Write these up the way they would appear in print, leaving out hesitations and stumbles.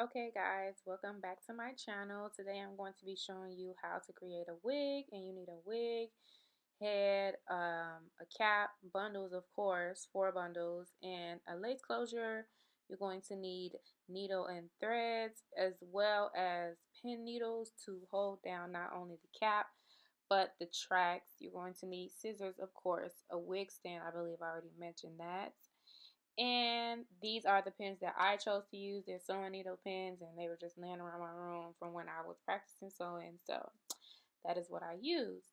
Okay guys, welcome back to my channel. Today I'm going to be showing you how to create a wig, and you need a wig, head, a cap, bundles of course, 4 bundles, and a lace closure. You're going to need needle and threads as well as pin needles to hold down not only the cap but the tracks. You're going to need scissors, of course, a wig stand. I believe I already mentioned that. And these are the pins that I chose to use. They're sewing needle pins, and they were just laying around my room from when I was practicing sewing. So that is what I used.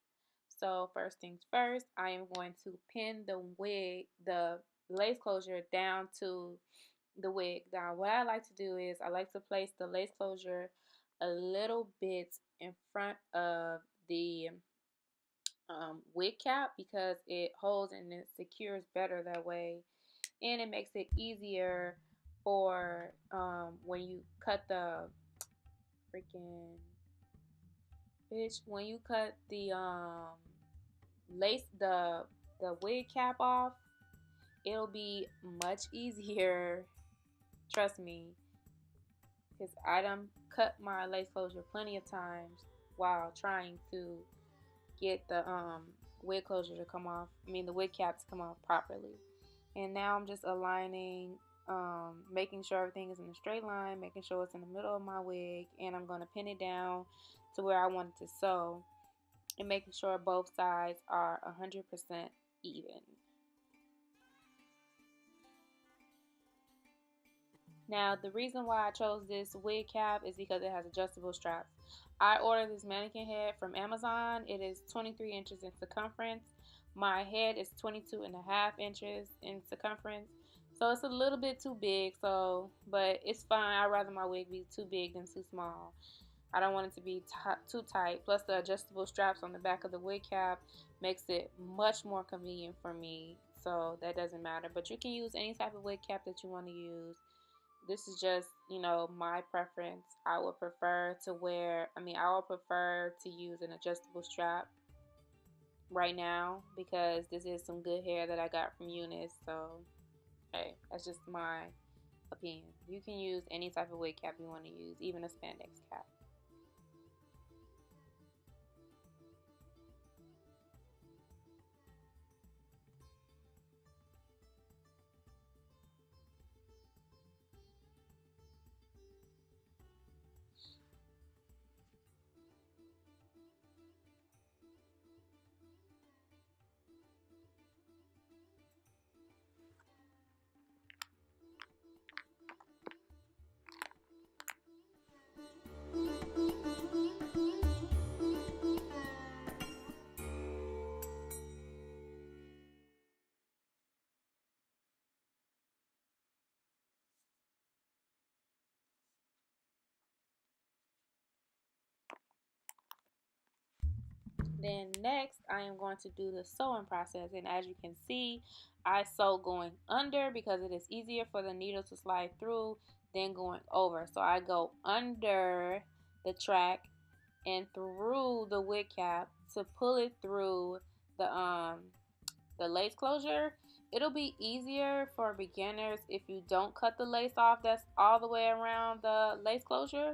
So first things first, I am going to pin the wig, the lace closure down to the wig. Now what I like to do is I like to place the lace closure a little bit in front of the wig cap because it holds and it secures better that way, and it makes it easier for when you cut the freaking when you cut the lace the wig cap off, it'll be much easier, trust me, because I done cut my lace closure plenty of times while trying to get the wig closure to come off, the wig cap to come off properly. And now I'm just aligning, making sure everything is in a straight line, making sure it's in the middle of my wig, and I'm going to pin it down to where I want it to sew, and making sure both sides are 100% even. Now the reason why I chose this wig cap is because it has adjustable straps. I ordered this mannequin head from Amazon. It is 23 inches in circumference. My head is 22.5 inches in circumference. So it's a little bit too big, but it's fine. I'd rather my wig be too big than too small. I don't want it to be too tight. Plus the adjustable straps on the back of the wig cap makes it much more convenient for me. So that doesn't matter. But you can use any type of wig cap that you want to use. This is just, my preference. I would prefer to use an adjustable strap right now because this is some good hair that I got from Unice. So, hey, that's just my opinion. You can use any type of wig cap you want to use, even a spandex cap. Then next, I am going to do the sewing process, and as you can see, I sew going under because it is easier for the needle to slide through than going over. So I go under the track and through the wig cap to pull it through the lace closure. It'll be easier for beginners if you don't cut the lace off that's all the way around the lace closure,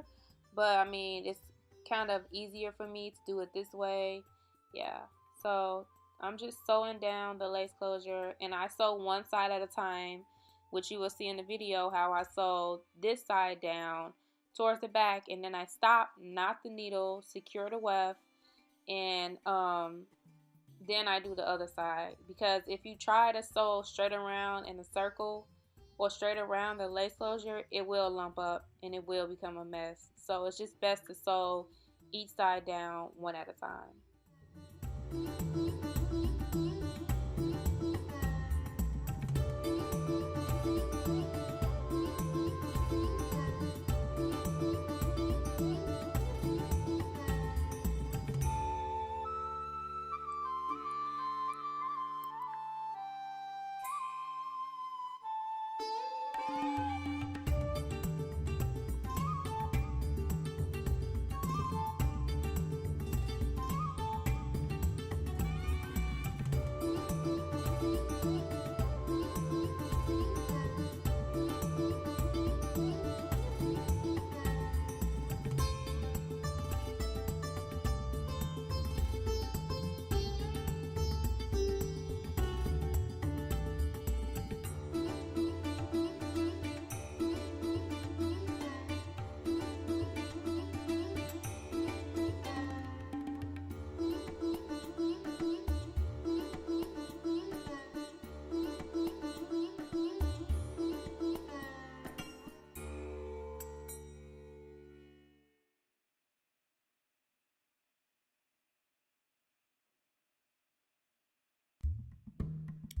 but it's kind of easier for me to do it this way. Yeah, so I'm just sewing down the lace closure, and I sew one side at a time, which you will see in the video how I sew this side down towards the back, and then I stop, knot the needle, secure the weft, and then I do the other side. Because if you try to sew straight around in a circle or straight around the lace closure, it will lump up and it will become a mess. So it's just best to sew each side down one at a time.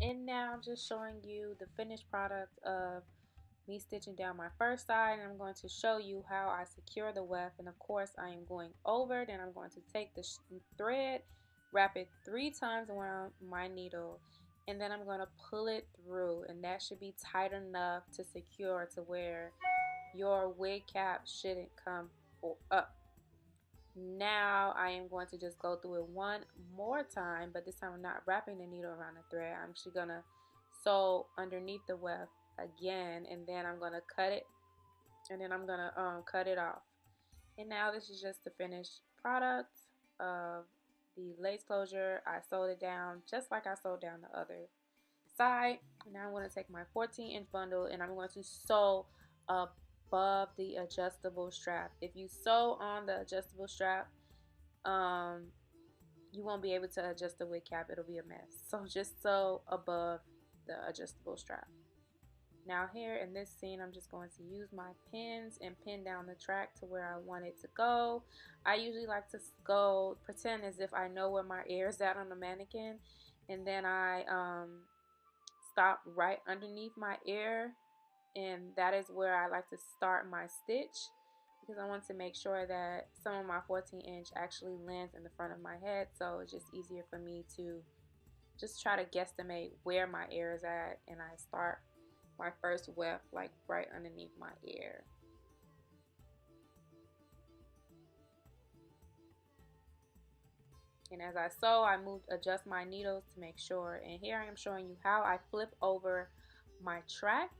And now I'm just showing you the finished product of me stitching down my first side, and I'm going to show you how I secure the weft. And of course I am going over, then I'm going to take the thread, wrap it 3 times around my needle, and then I'm going to pull it through, and that should be tight enough to secure to where your wig cap shouldn't come up. Now I am going to just go through it one more time, but this time I'm not wrapping the needle around the thread. I'm actually gonna sew underneath the weft again, and then I'm gonna cut it, and then I'm gonna cut it off. And now this is just the finished product of the lace closure. I sewed it down just like I sewed down the other side. Now I'm going to take my 14-inch bundle, and I'm going to sew above the adjustable strap. If you sew on the adjustable strap, you won't be able to adjust the wig cap. It'll be a mess. So just sew above the adjustable strap. Now here in this scene, I'm just going to use my pins and pin down the track to where I want it to go. I usually like to go pretend as if I know where my ear is at on the mannequin, and then I stop right underneath my ear, and that is where I like to start my stitch, because I want to make sure that some of my 14-inch actually lands in the front of my head, so it's just easier for me to just try to guesstimate where my ear is at, and I start my first weft like right underneath my ear. And as I sew, I adjust my needles to make sure. And here I am showing you how I flip over my track.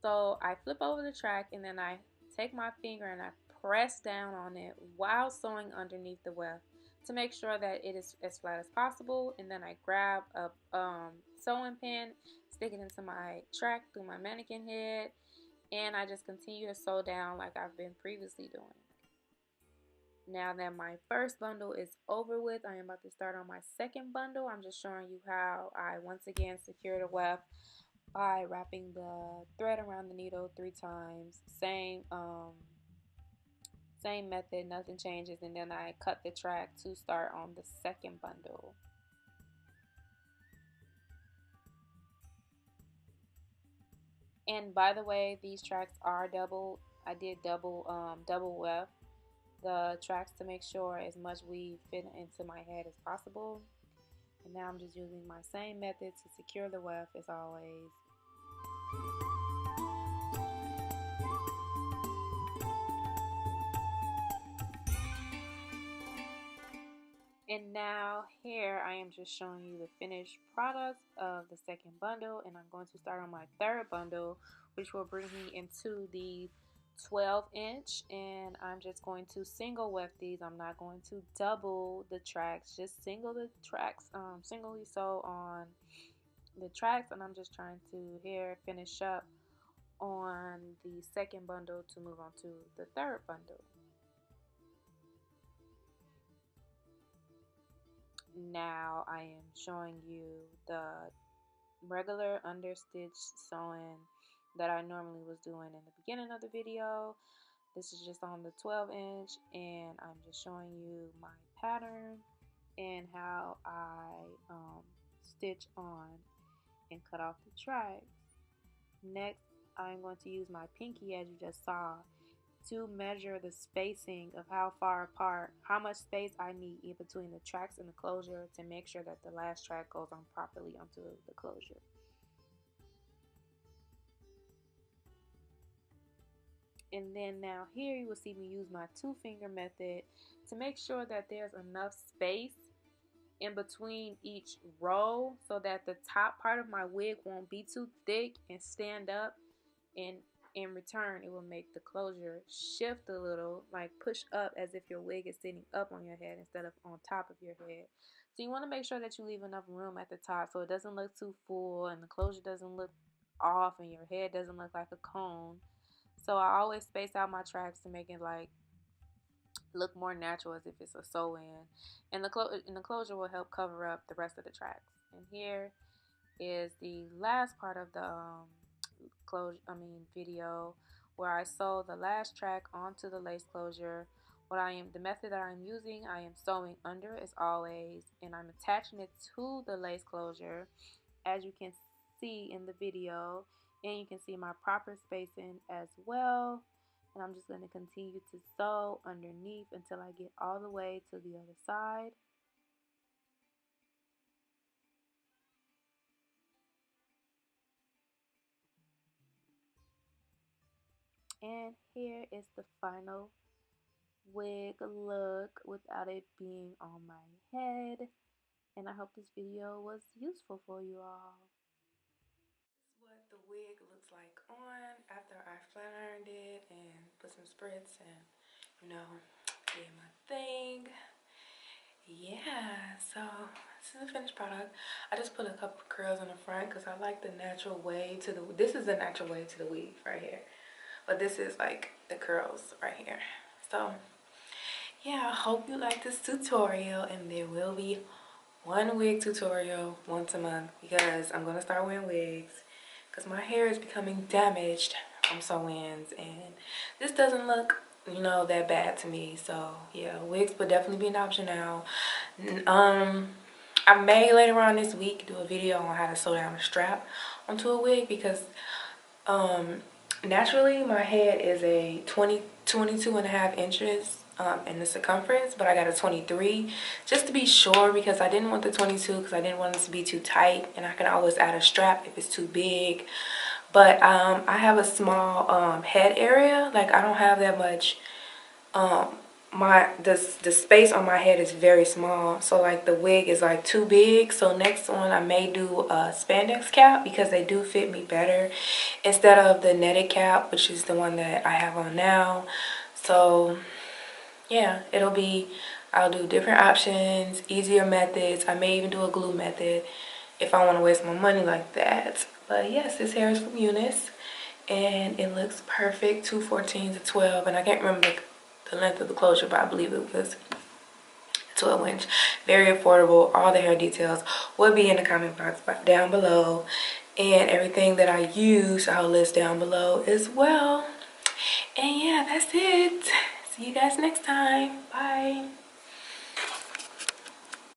So I flip over the track, and then I take my finger and I press down on it while sewing underneath the weft to make sure that it is as flat as possible. And then I grab a sewing pin, stick it into my track through my mannequin head, and I just continue to sew down like I've been previously doing. Now that my first bundle is over with, I am about to start on my second bundle. I'm just showing you how I once again secure the weft by wrapping the thread around the needle 3 times. Same method, nothing changes, and then I cut the track to start on the second bundle. And by the way, these tracks are double. I did double weft the tracks to make sure as much weave fit into my head as possible. And now I'm just using my same method to secure the weft as always. And now here I am just showing you the finished product of the second bundle, and I'm going to start on my third bundle, which will bring me into the 12-inch, and I'm just going to single weft these. I'm not going to double the tracks, just single the tracks, singly sew on the tracks, and I'm just trying to here finish up on the second bundle to move on to the third bundle. Now I am showing you the regular understitch sewing that I normally was doing in the beginning of the video. This is just on the 12-inch, and I'm just showing you my pattern and how I stitch on and cut off the tracks. Next, I'm going to use my pinky, as you just saw, to measure the spacing of how far apart, how much space I need in between the tracks and the closure to make sure that the last track goes on properly onto the closure. And then now here you will see me use my 2-finger method to make sure that there's enough space in between each row so that the top part of my wig won't be too thick and stand up, and in return it will make the closure shift a little, like push up as if your wig is sitting up on your head instead of on top of your head. So you want to make sure that you leave enough room at the top so it doesn't look too full and the closure doesn't look off and your head doesn't look like a cone. So I always space out my tracks to make it like look more natural, as if it's a sew in, and the closure will help cover up the rest of the tracks. And here is the last part of the video where I sew the last track onto the lace closure. The method that I'm using, I am sewing under as always, and I'm attaching it to the lace closure, as you can see in the video, and you can see my proper spacing as well. And I'm just going to continue to sew underneath until I get all the way to the other side. And here is the final wig look without it being on my head. And I hope this video was useful for you all. This is what the wig looks like on after I flat ironed it and put some spritz and, you know, did my thing. Yeah, so this is the finished product. I just put a couple of curls in the front because I like the natural wave to the, this is the natural wave to the weave right here. But this is like the curls right here. So yeah, I hope you like this tutorial, and there will be one wig tutorial once a month because I'm gonna start wearing wigs because my hair is becoming damaged from sew-ins, and this doesn't look, you know, that bad to me. So yeah, wigs would definitely be an option now. I may later on this week do a video on how to sew down a strap onto a wig because naturally my head is a 22 and a half inches in the circumference, but I got a 23 just to be sure because I didn't want the 22 because I didn't want it to be too tight, and I can always add a strap if it's too big. But I have a small head area, like I don't have that much. The space on my head is very small, so like the wig is like too big. So next one I may do a spandex cap because they do fit me better instead of the netted cap, which is the one that I have on now. So yeah, I'll do different options, easier methods. I may even do a glue method if I want to waste my money like that. But yes, this hair is from Unice and it looks perfect, 214 to 12, and I can't remember the length of the closure, but I believe it was 12 inch. Very affordable. All the hair details will be in the comment box down below, and everything that I use I'll list down below as well. And yeah, that's it. See you guys next time. Bye.